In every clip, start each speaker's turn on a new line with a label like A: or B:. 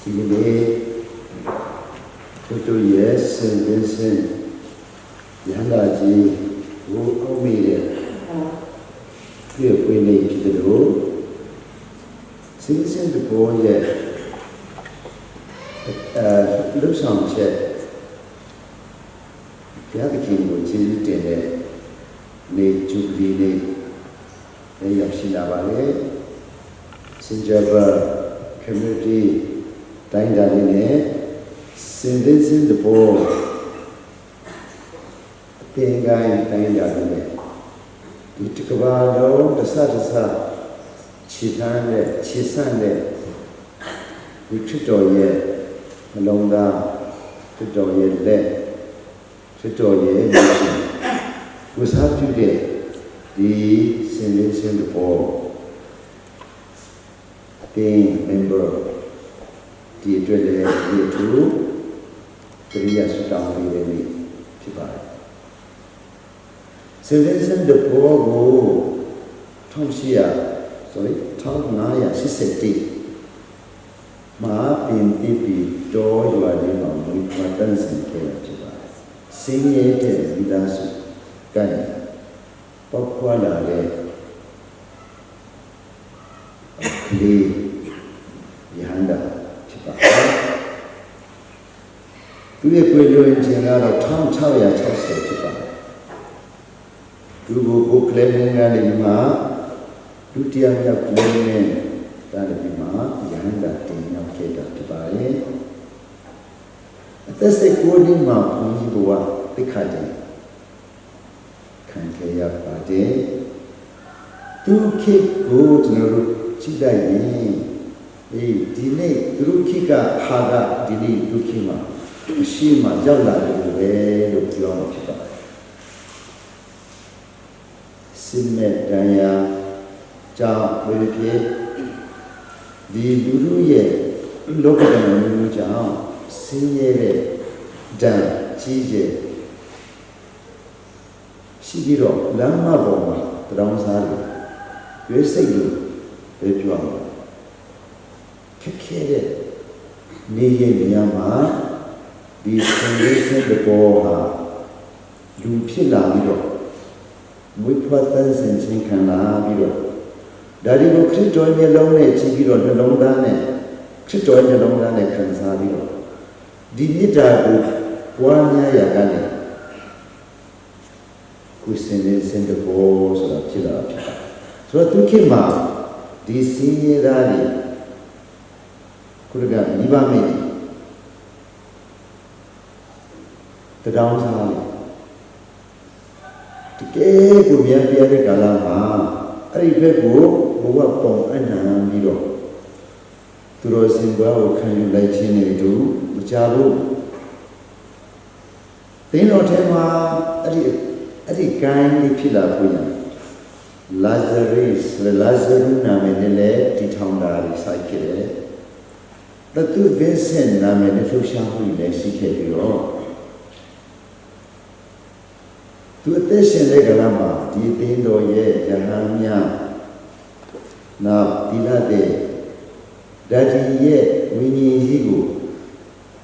A: ဒီနေ့တို့ရဲ့စင်ရဟန္တာကြီးဘုအောင်မိတဲ့ပြည့်ဝနေဖြစ်တယ်လို့စင်တဘောရဲ့လူဆောင်ချက်ဘုရားသခင်ကိုကျေးဇူးတင်တဲ့နေဂျူဘီလေးလည်းရရှိလာပါလေစင်ကြပါ community တိုင်းဒါလေးနဲ့စင်တဘောအတင်ကိုင်းတိုင်းဒါလေးနဲ့ဒီတကဘာလုံးတစ်ဆခြေဆန့်တဲ့ဒီချစ်တော်ရဲ့နှလုံးသားချစ်တော်ရဲ့လက်ချစ်တော်ရဲ့ဝစားပြုတဲ့ဒီစင်တဘောအတင် member ဒီအတွက်လည်းဒီသူတရားစွတောင်းပေးတဲ့နေ့ဖြစ်ပါတယ်စင်တဘောကို1980မှာပင်တိပီတော်ရွာလေးမှာမွေးဖွားတန်းစင်ခဲ့တာဖြစ်ပါတယ်စင်းရဲတဲ့မိသားစုကပေါက်ဖွားလာတဲ့ကလေးယဟန္တာဖြစ်ပါတယ်သူရဲ့ကိုယ်လွင်ခြင်းကတော့1660ဖြစ်ပါတယ်သူကိုကလေးငယ်လေးမှာဒုတိယမြောက်ကလေးငယ်တာဒီမှာယဟန္တာတင်ရောက်ခဲ့တာဖြစ်ပါတယ်အသက်16နှစ်မှာဘုန်းကြီးကသိခါတယ်ခံခဲ့ရပါတယ်သူခေတ်ကိုကျွန်တော်တို့ကြည့်လိုက်ရင်ဒီနေ့သူခေတ်ကဟာကဒီနေ့သူခေတ်မှာအရှိမရောက်လာတယ်ပဲလို့ပြောမှာဖြစ်ပါတယ်စင်မဲ့တရားကြောင့်ဝိရပြေဒီလူလူရဲ့လောကဓာတ်မျိုးကြောင့်ဆင်းရဲတဲ့ဓာတ်ကြီးကျယ်ရှိပြီးတော့လမ်းမပေါ်မှာတောင်းစားတယ်ရွေးစိတ်လို့ပဲပြောမှာခက်ခဲတဲ့နေရင်နေရာမှာဒီဆင်းရဲတဲ့ဘောဟာလူဖြစ်လာပြီးတော့မွေးဖွားတန်းစင်ချင်းခံလာပြီးတော့ဒါဒီကိုခရစ်တော်ရဲ့လုံးနဲ့ကြည့်ပြီးတော့နှလုံးသားနဲ့ခရစ်တော်ရဲ့နှလုံးသားနဲ့ခံစားပြီးတော့ဒီမြတ်တာကိုပွားများရကနေကိုယ်စင်တဘောဆိုတာဖြစ်လာဖြစ်တာဆိုတော့သူခေတ်မှာဒီစင်းရဲသားတွေခုနကမိဘမေတောင်းစားတယ်တကယ်ကိုမြန်ပြတဲ့ကာလမှာအဲ့ဒီဘက်ကိုဘဝပုံအနံပြီးတော့သူတော်စင်ဘွားကိုခံယူလိုက်ခြင်းနဲ့တူမကြဘူးသင်တော်ထဲမှာအဲ့ဒီကိုင်းလေးဖြစ်လာဖို့ရလာဇရုနာမည်နဲ့လည်းတည်ထောင်တာတွေစိုက်ခဲ့တယ်သူဗင်းစင်နာမည်နဲ့လှူရှားမှုလည်းရှိခဲ့ပြီးတော့သူအသက်ရှင်တဲ့ကလာမှာဒီသင်တော်ရဲ့ယဟန်များနောက်ဒီလာတဲ့ဓာတိရဲ့ဝိညာဉ်ကြီးကို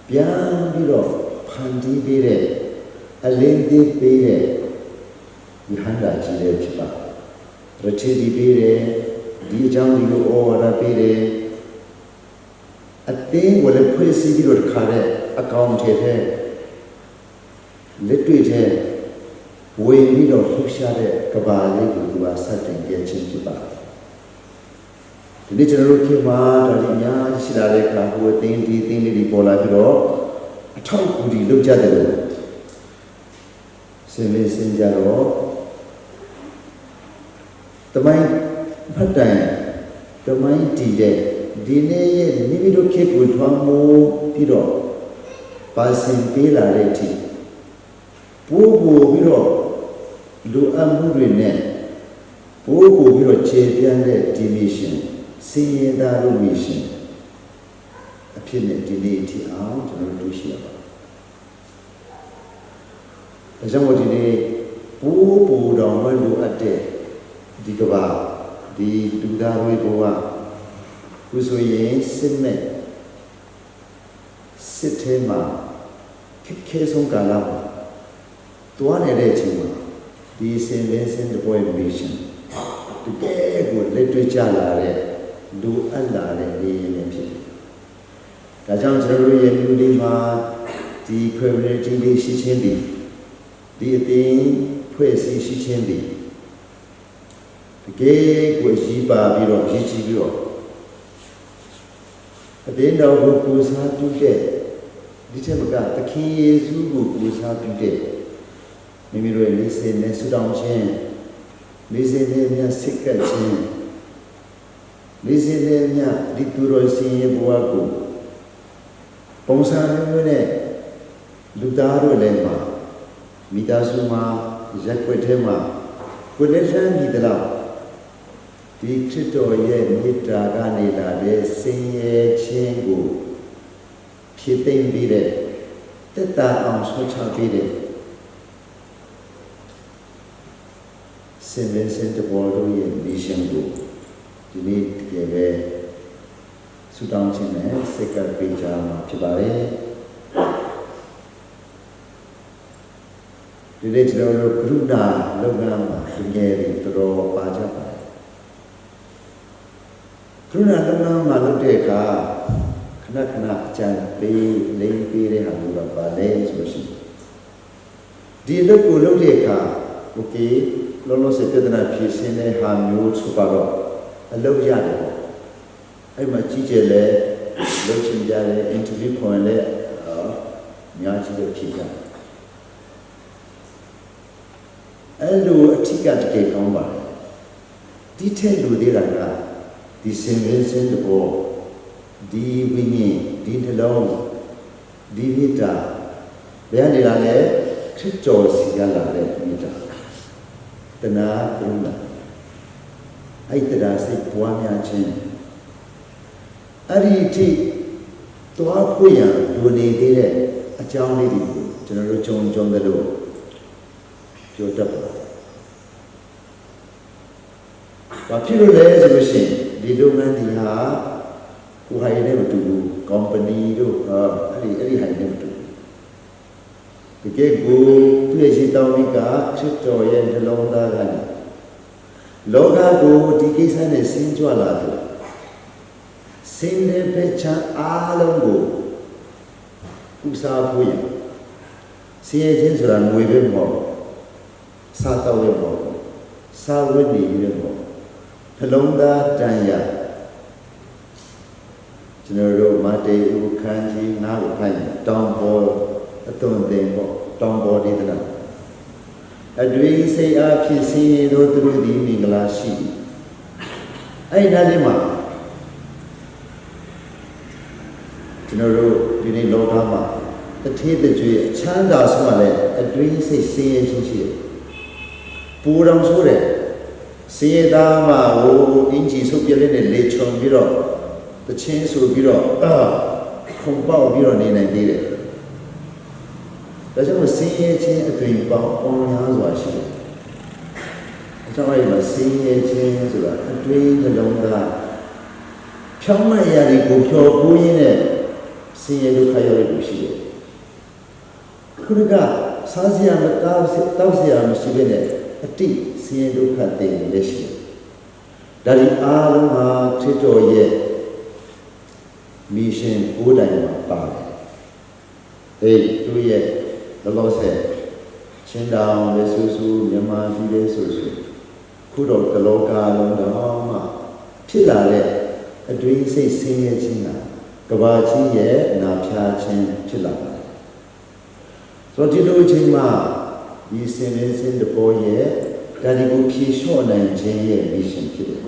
A: ပြန်ပြီးတော့ဖန်တီးပေးတဲ့အလင်းသေးပေးတဲ့ယဟန်တာကြီးလည်းဖြစ်ပါရထေဒီပေးတယ်ဒီအကြောင်းဒီလိုဩဝါဒပေးတယ်အတင်းကိုလည်းဖွဲ့စည်းပြီးတော့ခါတဲ့အကောင့်ထဲလက်တွေ့ထဲဝေပြီးတော့လှူရှားတဲ့ကဘာလေးကိုသူကစတင်ပြချင်းဖြစ်ပါတယ်ဒီနေ့ကျွန်တော်တို့ခေတ်မှာဒါဒီအများကြီးရှိလာတဲ့အခါကိုအတင်းလေးတွေပေါ်လာပြီးတော့အထောက်အကူတွေလုပ်ကြတယ်လို့စင်ကြတော့တမိုင်းဖတ်တိုင်တမိုင်းတည်တဲ့ဒီနေ့ရဲ့မိမိတို့ခေတ်ကိုထွန်းမိုးပြီးတော့ပါစင်ပေးလာတဲ့အထိပို့ပြီးတော့လူအမှုတွေနဲ့ပို့ပြီးတော့ခြေပြန်းတဲ့ဒီမီရှင်စင်ရသားတို့မီရှင်အဖြစ်နဲ့ဒီနေ့အထိအောင်ကျွန်တော်တို့ရှိရပါဒါကြောင့်ဒီနေ့ပို့တော်မလို့အပ်တဲ့ဒီကဘာဒီလူသားတွေဘဝ Kusoye Sidney စစ်ထဲမှာခက်ဆုံးကာလမှာတွားနေတဲ့အချိန်မှာဒီစင်လင်းစင်တပွဲမစ်ရှင်တကယ်ကိုလက်တွေ့ကြလာတဲ့လူအပ်လာတဲ့နေရင်းဖြစ်တယ်။ဒါကြောင့်ကျွန်တော်တို့ရဲ့လူတွေမှာဒီ community လေးရှိချင်းဒီအသင်းဖွဲ့စည်းရှိချင်းဒီတကယ်ကိုကြီးပါပြီးတော့ရည်ကြည်ပြီးတော့အတင်းတော်ကိုပူဇော်ပြုတဲ့ဒီချက်မကသခင်ယေရှုကိုပူဇော်ပြုတဲ့မိမိတို့ရဲ့နေစဉ်နဲ့ဆုတောင်းခြင်းနေစဉ်နဲ့မြတ်စိတ်ကပ်ခြင်းနေစဉ်နဲ့မြတ်ဒီသူတော်စင်ရဲ့ဘဝကိုပုံစံမျိုးနဲ့လူသားတို့လည်းမှာမိသားစုမှာရက်ွက်ထဲမှာကိုယ်လက်ဆန်းဒီတလားဒီခရစ်တော်ရဲ့မေတ္တာကနေလာတဲ့စင်ရဲ့ခြင်းကိုဖြစ်သိမ့်ပြီးတဲ့တက်တာအောင်ဆွချပြီးတဲ့စင်လင်းစင်တဘောတို့ရဲ့မစ်ရှင်ကိုဒီနေ့တကယ်ပဲဆုတောင်းခြင်းနဲ့စိတ်ကပေးကြမှာဖြစ်ပါတယ်ဒီနေ့ကျွန်တော်တို့ကရုဏာလုပ်ငန်းမှာဒီငယ်တွေတော်ပါကြပါတယ်ကရုဏာလုပ်ငန်းမှာလုပ်တဲ့အခါခဏခဏအကြံပေးလိမ့်ပေးတဲ့ဟာမျိုးကပါလဲဆိုလို့ရှိရင်ဒီလုပ်ကိုလုပ်တဲ့အခါโอเคလောလောဆယ်ပြဿနာဖြေရှင်းတဲ့ဟာမျိုးဆိုတော့အလုပ်ရတယ်ပေါ့အဲ့မှာကြီးကျယ်လဲလုပ်ချင်ကြတယ် interview ခေါ်လဲများကြီးလို့ဖြေကြတယ်အဲ့လိုအထက်ကတကယ်ကောင်းပါတယ်ဒီထက်လူသေးတာကဒီစင်ရင်စင်တဘောဒီဝိညာဉ်ဒီနှလုံးဒီမေတ္တာဘယ်ကနေလာလဲခရစ်တော်စီကလာတဲ့မေတ္တာတနာကရုဏာအဲ့တရားစိတ်ပွားများခြင်းအဲ့ဒီအထိသွားခွင့်ရလူနေသေးတဲ့အကြောင်းလေးတွေကိုကျွန်တော်တို့ကြုံတယ်လို့ပြောတတ်ပါတယ်။ဘာဖြစ်လို့လဲဆိုလို့ရှိရင်ဒီလုပ်ငန်းဒီဟာကိုဟာရတဲ့မတူဘူး company တို့အဲ့ဒီဟာနဲ့မတူဘူး။တကယ်ကိုသူ့ရဲ့ရှိတောင်းပြီးကချစ်တော်ရဲ့နှလုံးသားကနေလောကကိုဒီကိစ္စနဲ့ဆင်းကြွလာတယ်။ဆင်းတဲ့ဘက်ချမ်းအားလုံးကိုဥစားဖို့ရဆင်းရဲခြင်းဆိုတာငွေပဲမဟုတ်စားတော့ရပေါ့စားဝတ်နေရပေါ့နှလုံးသားတန်ရကျွန်တော်တို့မတေဥခန်းကြီးငါ့ကိုဖိုင်တောင်ပေါ်အသွင်တင်ပေါ့တောင်ပေါ်ဒေသနာအတွေ့စိတ်အားဖြင့်ဆင်းရဲတို့သူတို့ဒီမင်္ဂလာရှိအဲ့ဒါလေးမှာကျွန်တော်တို့ဒီနေ့လောကမှာတထေးတကြွေချမ်းသာဆုံးကလည်းအတွေ့စိတ်ဆင်းရဲခြင်းရှိတယ်ပူတော်ဆိုတဲ့စေသားမှာဟိုအင်ဂျီဆုပ်ပြလေးနဲ့လေချုံပြီးတော့တချင်းဆိုပြီးတော့ခုံပေါက်ပြီးတော့နေနိုင်သေးတယ်ဒါကြောင့်ဆင်းရဲခြင်းအသွင်ပေါင်းပေါင်းများစွာရှိတယ်အကြောင်းအရာမှာဆင်းရဲခြင်းဆိုတာအတွင်းနှလုံးသားဖြောင်းမရည်ကိုဖြောကိုးရင်းနဲ့ဆင်းရဲဒုက္ခရောက်ရလို့ရှိတယ်ခုနကစားစရာမတောက်စရာမရှိဘဲနဲ့အတိဆင်းရဲဒုက္ခတည်နေရှိတယ်ဒါဒီအားလုံးဟာခရစ်တော်ရဲ့မစ်ရှင်ကိုယ်တိုင်မှာပါတယ်သူရဲ့လောလောဆယ်ချင်းတောင်လေဆူဆူမြန်မာပြည်လေဆူဆူခုတော့ကလောကလုံးတော့မှဖြစ်လာတဲ့အတွင်းစိတ်ဆင်းရဲခြင်းကကဘာကြီးရဲ့နာဖြာခြင်းဖြစ်လာပါတယ်ဆိုတော့ဒီလိုအချိန်မှာဒီစင်လေးစင်တပေါ်ရဲ့ဒါဒီကိုဖြေလျှော့နိုင်ခြင်းရဲ့မစ်ရှင်ဖြစ်တယ်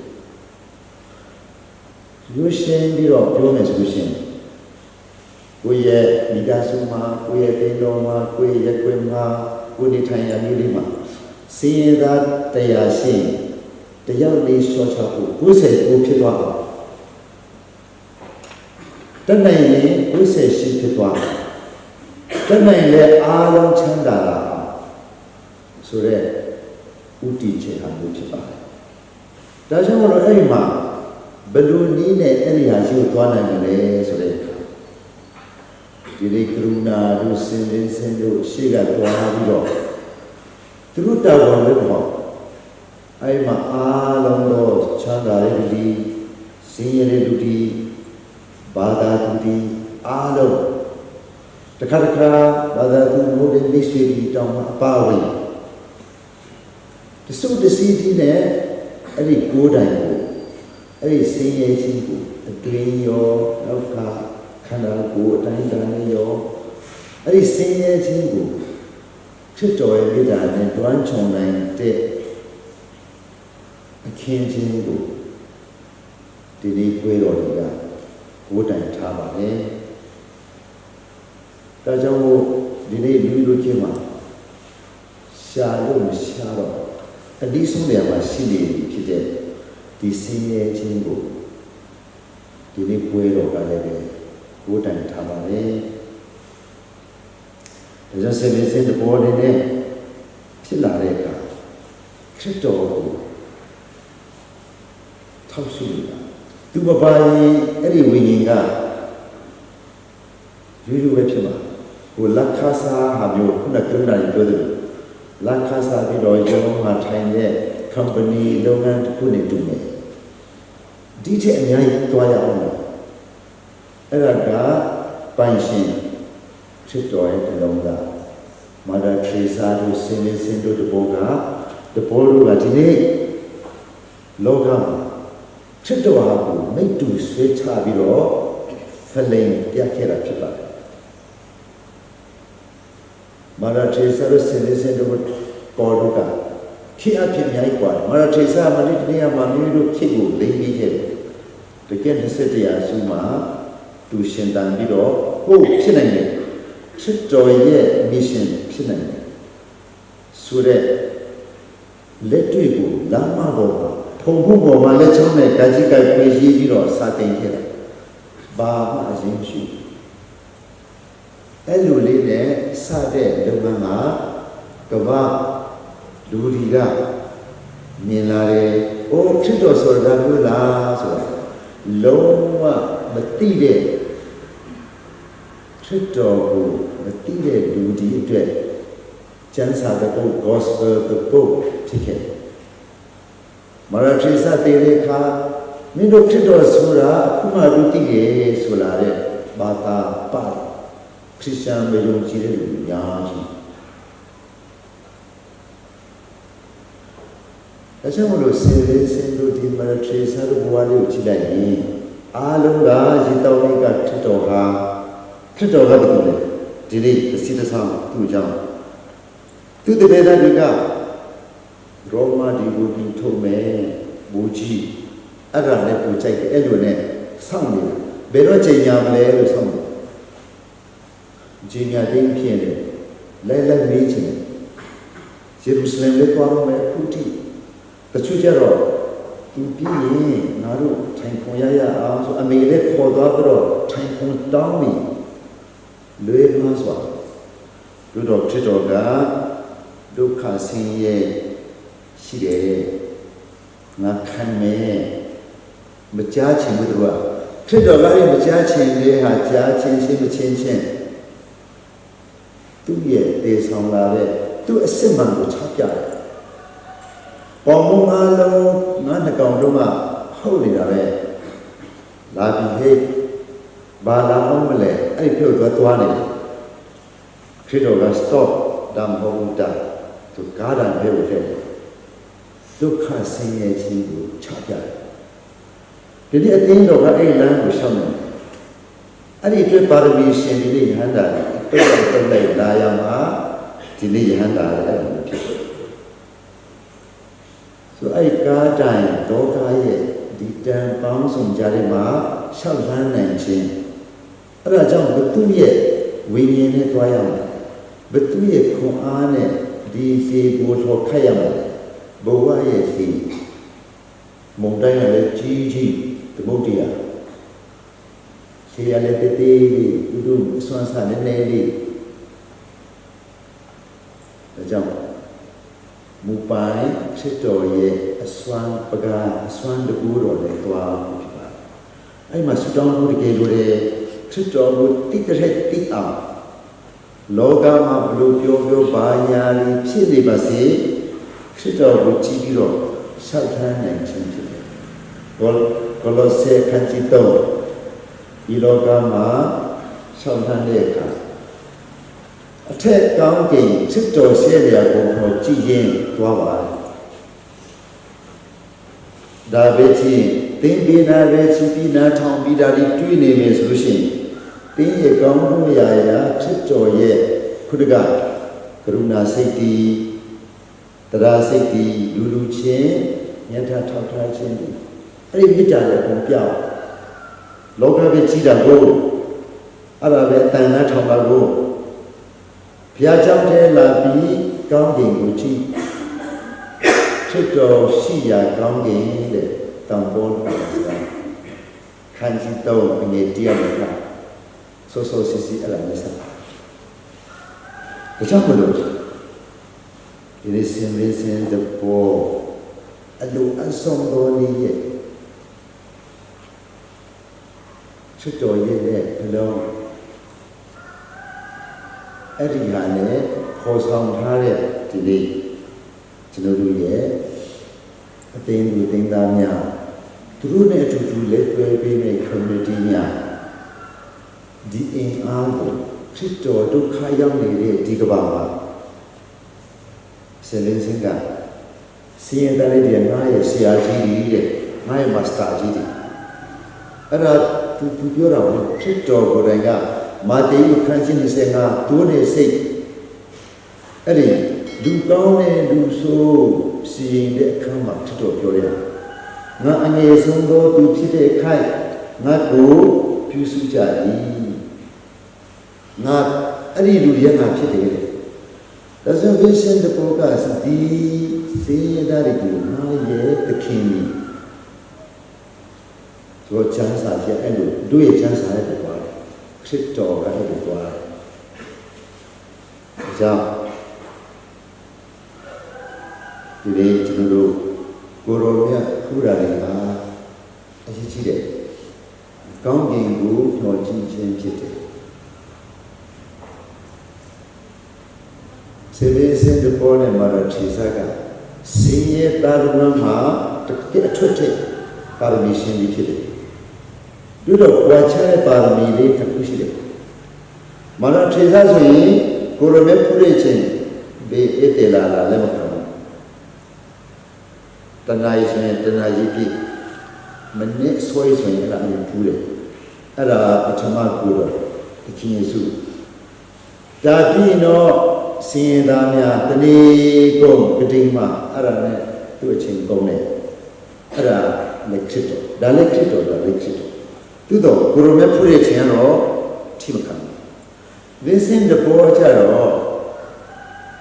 A: ရွှေရှင်းပြီးတော့ပြောမယ်ဆိုရှင်ကိုယ့်ရဲ့မိသားစုမှာကိုယ့်ရဲ့တိမ်တော်မှာကိုယ့်ရဲ့ရက်ွယ်မှာကိုယ်နေထိုင်ရာမျိုးလေးမှာစင်ရသားတရားရှိတယောက်လေးရှော့ချဖို့90ဖြစ်သွားအောင်တနိုင်ရင်90ရှိဖြစ်သွားတနိုင်လေအားလုံးချမ်းသာလာဆိုတဲ့ဥတီချေဟာလို့ဖြစ်ပါတယ်ဒါကြောင့်မလို့အဲ့ဒီမှာဘယ်လိုနည်းနဲ့အဲ့ဒီဟာရှိကိုသွားနိုင်မလဲဆိုတဲ့အခါ ဒီလေကရုဏာတို့စင်တို့ရှေ့ကသွားပြီးတော့သူတို့တာဝန်လည်းပေါ့အဲ့မှာအားလုံးတော့ချမ်းသာတဲ့လူဒီစင်ရတဲ့လူဒီဘာသာလူဒီအားလုံးတခါဘာသာသူဘုရားမိတ်ဆွေဒီတောင်းအပါဝင်တစုတစည်းဒီနဲ့အဲ့ဒီကိုယ်တိုင်ကိုအဲ့ဒီစင်ရချင်းကိုအတွင်းရောနောက်ကခန္ဓာကိုယ်အတိုင်းတိုင်းရောအဲ့ဒီစင်ရချင်းကိုဖြစ်တော်ရဲ့မိသားနဲ့တွမ်းခြုံနိုင်တဲ့အခင်းချင်းကိုဒီနေ့ပွဲတော်တွေကကိုယ်တိုင်ထားပါလေဒါကြောင့်မို့ဒီနေ့လူလူချင်းမှာရှာလို့မရှာတော့အဒီဆုံးနေရာမှာရှိနေဖြစ်တဲ့ဒီစင်ရဲ့ချင်းကိုဒီနေ့ပွဲတော်ကလည်းကိုယ်တိုင်ထားပါလေဒါကြောင့်စေစင်တဲ့ဘောနေနဲ့ဖြစ်လာတဲ့အခါခရစ်တော်ကိုထောက်ရှိတာသူမပါရင်အဲ့ဒီဝိညာဉ်ကရိုးရိုးပဲဖြစ်မှာဟိုလက်ခါစားဟာမျိုးခုနကပြောတာပြောတယ်လက်ခါစားပြီးတော့ရုံးမှာထိုင်တဲ့ company လုပ်ငန်းတစ်ခုနဲ့တူတယ်ဒီထက်အများကြီးတွားရအောင်အဲ့ဒါကပိုင်ရှင်ခရစ်တော်ရဲ့တလုံးသားမာဒါထရီဆာတို့စင်တို့တဘောကဒီနေ့လောကမှာခရစ်တော်ဟာကိုမိတ္တူဆွေးချပြီးတော့ဖလိန်ပြခဲ့တာဖြစ်ပါတယ်မာရာထေဆာတို့စင်တို့ပေါ်တော့ကခေအဖြစ်အများကြီးกว่าမာရာထေဆာမလေးတနေ့မှာမိတို့ခေကိုလိမ့်ပြီးခဲ့တယ်တကယ်20ရာစုမှာသူရှင်တန်ပြီးတော့ဟုတ်ဖြစ်နိုင်တယ်ခရစ်တော်ရဲ့ mission ဖြစ်နိုင်တယ်ဆိုတဲ့လက်တွေ့ကိုလမ်းမပေါ်မှာဖုံဖုံပေါ်မှာလက်ချောင်းနဲ့ဓာတ်ကြီးကိုက်ပြေးရှိပြီးတော့စာတင်ခဲ့တယ်ဘာမှအရင်ရှိအဲ့လိုလေးနဲ့စတဲ့လုပ်ငန်းကကမ္ဘာလူတွေကမြင်လာတယ်။အိုးဖြစ်တော်ဆိုတာပြောလားဆိုတာလုံးဝမသိတဲ့ဖြစ်တော်ကိုမသိတဲ့လူဒီအတွက်ကျမ်းစာတဲ့ gospel တဲ့ပုတ်ဖြစ်ခဲ့။မာရထရီဆာတေတဲ့ခါမင်းတို့ဖြစ်တော်ဆိုတာအခုမှလူသိရဲ့ဆိုလာတဲ့ဘာသာပါခရစ်ယာန်မျိုးယုံကြည်တဲ့လူများကြီးဒါကြောင့်မလို့စင်တို့ဒီမာထရီဆာတို့ဘဝလေးကိုကြည့်လိုက်ရင်အားလုံးကရေတောင်းလေးကခရစ်တော်ကဘာလို့လဲဒီနေ့သစီတဆောင်သူ့ကြောင့်သူတပည့်သားတွေကရောမဒီကိုပြီးထုံးမယ်ဘူကြီးအဲ့ဒါနဲ့ပူကြိုက်တယ်အဲ့လိုနဲ့စောင့်နေတာဘယ်တော့ချိန်ညာမလဲလို့စောင့်တယ်ချိန်ညာတင်းဖြစ်တယ်လဲမေးချင်တယ်ယေရုရှလင်လေးသွားတော့မယ်ခုထိတချို့ကျတော့သူပြီးရင်ငါတို့ထိုင်ခွန်ရအောင်ဆိုအမေလည်းခေါ်သွားပြီးတော့ထိုင်ခွန်တောင်းပြီးလွေးမှဆိုတို့တော့ဖြစ်တော်ကဒုက္ခဆင်းရဲရှိတယ်ငါခံမယ်မကြားချင်ဘူးသူကဖြစ်တော်ကလည်းမကြားချင်လေဟာကြားချင်မချင်းသူ့ရဲ့တေဆောင်လာတဲ့သူ့အစစ်မှန်ကိုချပြတယ်ပေါ်မငါလုံးငါနှကောင်တော့မှဟုတ်နေတာပဲလာပြီးဟဲ့ဘာလာအောင်မလဲအဲ့ပြုတ်သွားနေတယ်ခရစ်တော်က stop ဒါမဟုတ်တာသူကားတံပဲကိုထည့်ဒုက္ခဆင်းရဲခြင်းကိုချပြတယ်ဒီနေ့အတင်းတော်ကအဲ့လမ်းကိုရှောက်နေအဲ့ဒီအတွက်ပါရမီရှင်ဒီနေ့ယဟန္တာတွေတုတ်လိုက်လာရမှာဒီနေ့ယဟန္တာလည်းအဲ့လိုဖြစ်တယ်ဆိုအဲ့ကားတိုင်ဒုက္ခရဲ့ဒီတန်ပေါင်းစုံကြတဲ့မှာရှောက်လန်းနိုင်ခြင်းအဲ့ဒါကြောင့်ဘုသူရဲ့ဝိညာဉ်နဲ့တွားရမယ်ဘုသူရဲ့ခွန်အားနဲ့ဒီစီကိုထောက်ခတ်ရမယ်ဘဝရဲ့စီမုန်တိုင်းလည်းကြီးသမုဒ္ဒရာရှေးရလည်းတေးသူတို့အစွမ်းစားနည်းနည်းလေးဒါကြောင့်မူပိုင်ဖြစ်တော်ရဲ့အစွမ်းပကားအစွမ်းတကူတော်လည်းသွားဖြစ်ပါတယ်အဲ့မှာဆူတောင်းဖို့တကယ်လို့ခရ ဖြစ်တော်ကိုတိတဲ့တိအောင်လောကမှာဘလို့ပြောဘာညာလေးဖြစ်နေပါစေဖြစ်တော်ကိုကြည့်ပြီးတော့ဆောက်ထမ်းနိုင်ခြင်းဖြစ်တယ်ကိုလိုဆေခန်းကြီးတော့ဒီလောကမှာဆောက်ထမ်းတဲ့အခါအထက်ကောင်းကင်ဖြစ်တော်ရှေ့ရာကိုခေါ်ကြည့်ရင်သွားပါဒါပဲကြည့်သင်ပေးနာပဲချီးပြီးနာထောင်ပြီးဒါတွေတွေ့နေမယ်ဆိုလို့ရှိရင်သင်ရဲ့ကောင်းမှုရာဖြစ်တော်ရဲ့ခုတကကရုဏာစိတ်တည်တရားစိတ်တည်လူချင်းညံ့ထောက်ထားခြင်းအဲ့ဒီမြစ်တာလည်းပုံပြောင်းလောကပဲကြီးတာကိုအဲ့ဒါပဲတန်ခါထောင်ပါကိုဘုရားကြောင့်တည်းလာပြီးကောင်းကင်ကိုကြည့်ဖြစ်တော်ရှိရာကောင်းကင်တဲ့တောင်ပေါ်ပါဆိုတာခန်းကြီးတော့ငယ်တရားတွေကဆိုစီအဲ့ဒါမျိုးဆက်ပါဒါကြောင့်မလို့ဒီစင်တဲ့ပေါ်အလိုအဆုံးတော်လေးရဲ့ဖြစ်တော်ရဲ့ဘလုံးအဲ့ဒီဟာနဲ့ခေါ်ဆောင်ထားတဲ့ဒီနေ့ကျွန်တော်တို့ရဲ့အသိဉာဏ်သင်္သားများသူတို့နဲ့အတူတူလက်တွဲပေးတဲ့ community များဒီအင်အားကိုဖြစ်တော်ဒုက္ခရောက်နေတဲ့ဒီကမ္ဘာမှာဆယ်လင်းစင်ကစီရင်တဲ့ဒီငါရဲ့ဆရာကြီးကြီးတဲ့ငါရဲ့မာစတာကြီးတွေအဲ့ဒါသူပြောတာကဖြစ်တော်ကိုယ်တိုင်ကမာတေယခန်းကြီး25ဒိုးနေစိတ်အဲ့ဒီလူကောင်းတဲ့လူဆိုးစီရင်တဲ့အခါမှာဖြစ်တော်ပြောရငါအငယ်ဆုံးသောသူဖြစ်တဲ့ခိုက်ငါကိုပြုစုကြ၏ငါအဲ့ဒီလူရဲ့ငါဖြစ်တယ်ဒါဆိုဗင်းစင်တဲ့ပုဂ္ဂိုလ်ကဒီစေရတာတွေကိုငါရဲ့သခင်ကြီးဆိုချမ်းသာပြအဲ့လိုတို့ရဲ့ချမ်းသာတဲ့ပွားခရစ်တော်ကအဲ့လိုပွားကြောင့်ဒီနေ့ကျွန်တော်တို့ကိုရောမြတ်ခူရာတွေကအရေးကြီးတယ်ကောင်းကင်ကိုညှော်ကြည့်ခြင်းဖြစ်တယ်စေဘေးစင်တပေါ်နဲ့မာရချီစားကစင်ရဲ့တာရုံမှာတကယ်အထွတ်ထိပ်ပါရမီရှင်ကြီးဖြစ်တယ်တို့တော့ဝါချတဲ့ပါရမီလေးတစ်ခုရှိတယ်မာရချီစားဆိုရင်ကိုရမေဖူးရခြင်းဘေးအေးတယ်လာလည်းမကောင်းတဏှာရည်ဆိုရင်တဏှာရည်ပြည့်မနစ်ဆွဲဆိုရင်အဲ့ဒါမျိုးဖူးတယ်အဲ့ဒါပထမကိုတော့တခင်ယေရှုဒါပြီးတော့စင်ရသားများတနေ့ကုန်ကတိမှအဲ့ဒါနဲ့သူ့အချင်းကုန်တယ်အဲ့ဒါလက်ခစ်တော်ဒါလက်ခစ်တော်ဒါလက်ခစ်တော်သူတော့ကိုရမေဖူးရခြင်းတော့ထိမခံဘူးဝိစင်တပေါ်ကြတော့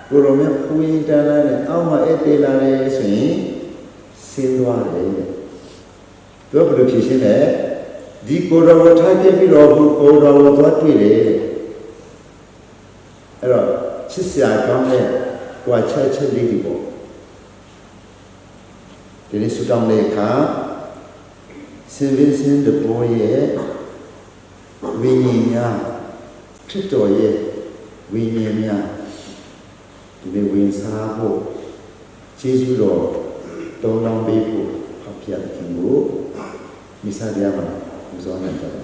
A: ကိုရမေဖူးရင်တန်းလာနဲ့အောက်မှာအဲ့တေးလာလေဆိုရင်ဆင်းသွားတယ်သူကဘယ်လိုဖြစ်ရှင်းလဲဒီကိုယ်တော်ကိုထားပြပြီးတော့ကိုယ်တော်ကိုသွားတွေ့တယ်အဲ့တော့ချစ်စရာကောင်းတဲ့ဟိုချက်လေးဒီပေါ့ဒီနေ့ဆူတောင်းတဲ့အခါစင်တဲ့ဘောရဲ့ဝိညာဉ်များဖြစ်တော်ရဲ့ဝိညာဉ်များဒီနေ့ဝင်စားဖို့ကျေးဇူးတော်တောင်းပေးဖို့ဖောက်ပြတဲ့ခင်ကိုမိစ္ဆာတရားမှာပူဇော်နိုင်ကြပါ